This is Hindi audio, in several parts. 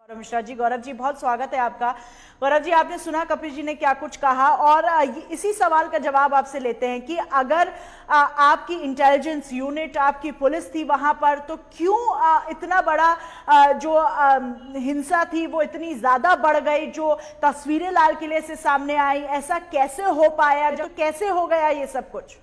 मिश्रा जी, गौरव जी बहुत स्वागत है आपका। गौरव जी, आपने सुना कपिल जी ने क्या कुछ कहा और इसी सवाल का जवाब आपसे लेते हैं कि अगर आपकी इंटेलिजेंस यूनिट, आपकी पुलिस थी वहां पर, तो क्यों इतना बड़ा जो हिंसा थी वो इतनी ज्यादा बढ़ गई, जो तस्वीरें लाल किले से सामने आई, ऐसा कैसे हो पाया, जो कैसे हो गया ये सब कुछ?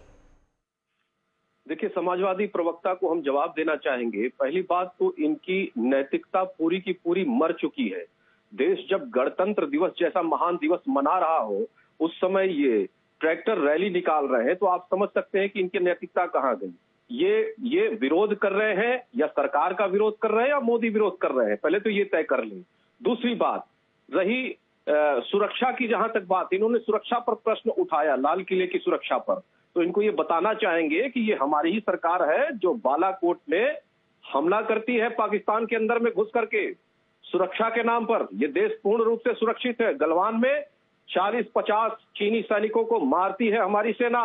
देखिए, समाजवादी प्रवक्ता को हम जवाब देना चाहेंगे। पहली बात तो इनकी नैतिकता पूरी की पूरी मर चुकी है। देश जब गणतंत्र दिवस जैसा महान दिवस मना रहा हो, उस समय ये ट्रैक्टर रैली निकाल रहे हैं, तो आप समझ सकते हैं कि इनकी नैतिकता कहां गई। ये विरोध कर रहे हैं या सरकार का विरोध कर रहे हैं या मोदी विरोध कर रहे हैं, पहले तो ये तय कर लें। दूसरी बात रही सुरक्षा की, जहां तक बात, इन्होंने सुरक्षा पर प्रश्न उठाया, लाल किले की सुरक्षा पर, तो इनको ये बताना चाहेंगे कि ये हमारी ही सरकार है जो बालाकोट में हमला करती है पाकिस्तान के अंदर में घुस करके सुरक्षा के नाम पर। ये देश पूर्ण रूप से सुरक्षित है। गलवान में 40-50 चीनी सैनिकों को मारती है हमारी सेना।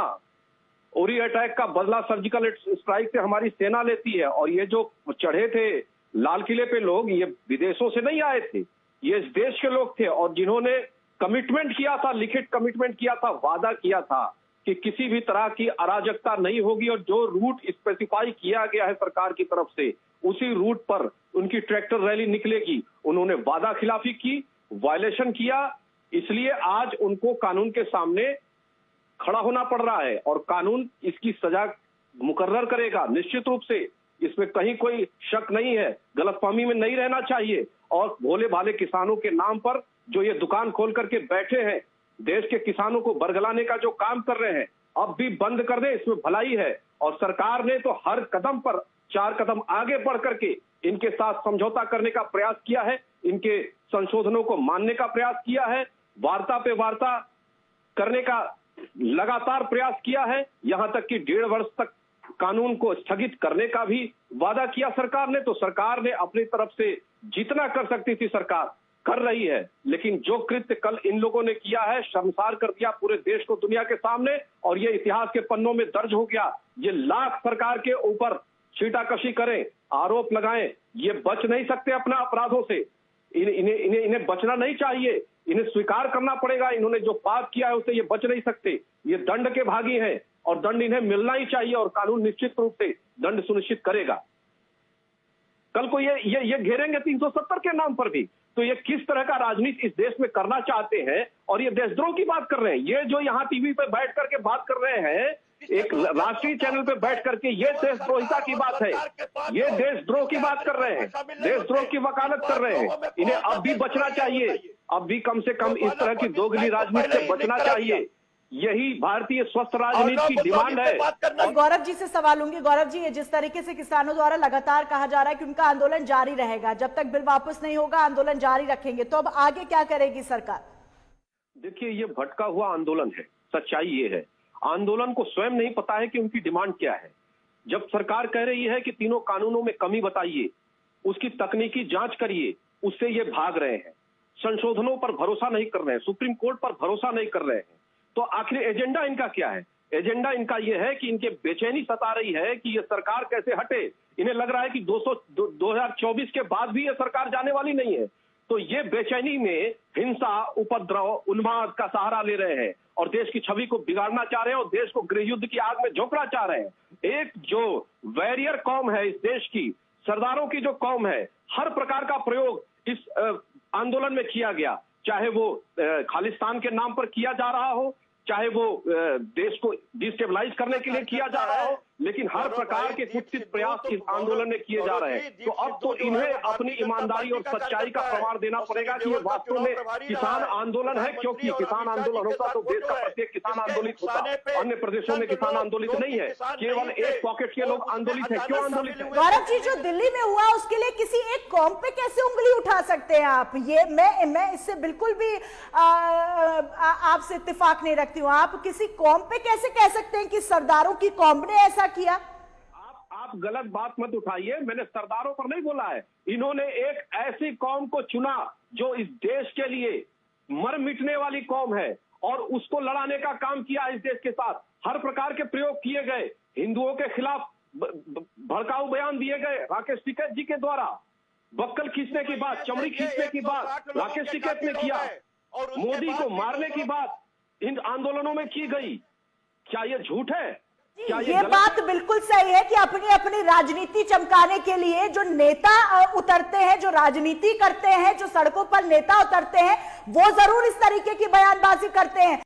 उरी अटैक का बदला सर्जिकल स्ट्राइक से हमारी सेना लेती है। और ये जो चढ़े थे लाल किले पे लोग, ये विदेशों से नहीं आए थे, ये इस देश के लोग थे, और जिन्होंने कमिटमेंट किया था, लिखित कमिटमेंट किया था, वादा किया था कि किसी भी तरह की अराजकता नहीं होगी, और जो रूट स्पेसिफाई किया गया है सरकार की तरफ से, उसी रूट पर उनकी ट्रैक्टर रैली निकलेगी। उन्होंने वादा खिलाफी की, वायलेशन किया, इसलिए आज उनको कानून के सामने खड़ा होना पड़ रहा है, और कानून इसकी सजा मुकर्रर करेगा निश्चित रूप से। इसमें कहीं कोई शक नहीं है, गलतफहमी में नहीं रहना चाहिए। और भोले भाले किसानों के नाम पर जो ये दुकान खोल करके बैठे हैं, देश के किसानों को बरगलाने का जो काम कर रहे हैं, अब भी बंद कर दें, इसमें भलाई है। और सरकार ने तो हर कदम पर 4 कदम आगे बढ़ करके इनके साथ समझौता करने का प्रयास किया है, इनके संशोधनों को मानने का प्रयास किया है, वार्ता पे वार्ता करने का लगातार प्रयास किया है, यहां तक कि 1.5 वर्ष तक कानून को स्थगित करने का भी वादा किया सरकार ने। तो सरकार ने अपनी तरफ से जितना कर सकती थी सरकार कर रही है, लेकिन जो कृत्य कल इन लोगों ने किया है, शर्मसार कर दिया पूरे देश को दुनिया के सामने, और ये इतिहास के पन्नों में दर्ज हो गया। ये लाख सरकार के ऊपर छीटाकशी करें, आरोप लगाएं, ये बच नहीं सकते अपना अपराधों से। इन्हें बचना नहीं चाहिए, इन्हें स्वीकार करना पड़ेगा। इन्होंने जो पाप किया है उससे ये बच नहीं सकते, ये दंड के भागी हैं, और दंड इन्हें मिलना ही चाहिए, और कानून निश्चित रूप से दंड सुनिश्चित करेगा। कल को ये घेरेंगे 370 के नाम पर भी, तो ये किस तरह का राजनीति इस देश में करना चाहते हैं। और ये देशद्रोह की बात कर रहे हैं, ये जो यहाँ टीवी पे बैठ करके बात कर रहे हैं, एक राष्ट्रीय चैनल पे बैठ करके, ये देशद्रोहिता की बात है, ये देशद्रोह की बात कर रहे हैं, देशद्रोह की वकालत कर रहे हैं। इन्हें अब भी बचना चाहिए, अब भी कम से कम इस तरह की दोगली राजनीति से बचना चाहिए। यही भारतीय स्वस्थ राजनीति की डिमांड है। गौरव जी से सवाल लूंगी। गौरव जी, जिस तरीके से किसानों द्वारा लगातार कहा जा रहा है कि उनका आंदोलन जारी रहेगा, जब तक बिल वापस नहीं होगा आंदोलन जारी रखेंगे, तो अब आगे क्या करेगी सरकार? देखिए, ये भटका हुआ आंदोलन है, सच्चाई ये है। आंदोलन को स्वयं नहीं पता है कि उनकी डिमांड क्या है। जब सरकार कह रही है कि तीनों कानूनों में कमी बताइए, उसकी तकनीकी जांच करिए, उससे ये भाग रहे हैं। संशोधनों पर भरोसा नहीं कर रहे हैं, सुप्रीम कोर्ट पर भरोसा नहीं कर रहे हैं। तो आखिर एजेंडा इनका क्या है? एजेंडा इनका यह है कि इनके बेचैनी सता रही है कि ये सरकार कैसे हटे। इन्हें लग रहा है कि 2024 के बाद भी ये सरकार जाने वाली नहीं है। तो ये बेचैनी में हिंसा, उपद्रव, उन्माद का सहारा ले रहे हैं, और देश की छवि को बिगाड़ना चाह रहे हैं, और देश को गृह युद्ध की आग में झोंकना चाह रहे हैं। एक जो वॉरियर कौम है इस देश की, सरदारों की जो कौम है, हर प्रकार का प्रयोग इस आंदोलन में किया गया, चाहे वो खालिस्तान के नाम पर किया जा रहा हो, चाहे वो देश को डिस्टेबलाइज करने के लिए किया जा रहा हो, लेकिन हर प्रकार के कुत्सित प्रयास इस आंदोलन में किए जा रहे हैं। तो अब तो इन्हें अपनी ईमानदारी और सच्चाई का प्रमाण देना पड़ेगा कि ये वास्तव में किसान आंदोलन है, क्योंकि किसान आंदोलन होता तो देश का प्रत्येक किसान आंदोलित होता। अन्य प्रदेशों में किसान आंदोलित नहीं है, केवल एक पॉकेट के लोग आंदोलित है। क्यों आंदोलित है? गौरव जी, जो दिल्ली में हुआ उसके लिए किसी एक कौम पे कैसे उंगली उठा सकते हैं आप? ये मैं इससे बिल्कुल भी आपसे इत्तेफाक नहीं रखती हूँ। आप किसी कौम पे कैसे कह सकते हैं कि सरदारों की कौम ने ऐसा किया? आप गलत बात मत उठाइए, मैंने सरदारों पर नहीं बोला है। इन्होंने एक ऐसी कौम को चुना जो इस देश के लिए मर मिटने वाली कौम है, और उसको लड़ाने का काम किया इस देश के साथ। हर प्रकार के प्रयोग किए गए, हिंदुओं के खिलाफ भड़काऊ बयान दिए गए राकेश टिकैत जी के द्वारा, बक्कल खींचने की बात, चमड़ी खींचने की बात राकेश टिकैत ने किया, मोदी को मारने की बात इन आंदोलनों में की गई। क्या ये झूठ है? क्या ये बात बिल्कुल सही है कि अपनी अपनी राजनीति चमकाने के लिए जो नेता उतरते हैं, जो राजनीति करते हैं, जो सड़कों पर नेता उतरते हैं, वो जरूर इस तरीके की बयानबाजी करते हैं।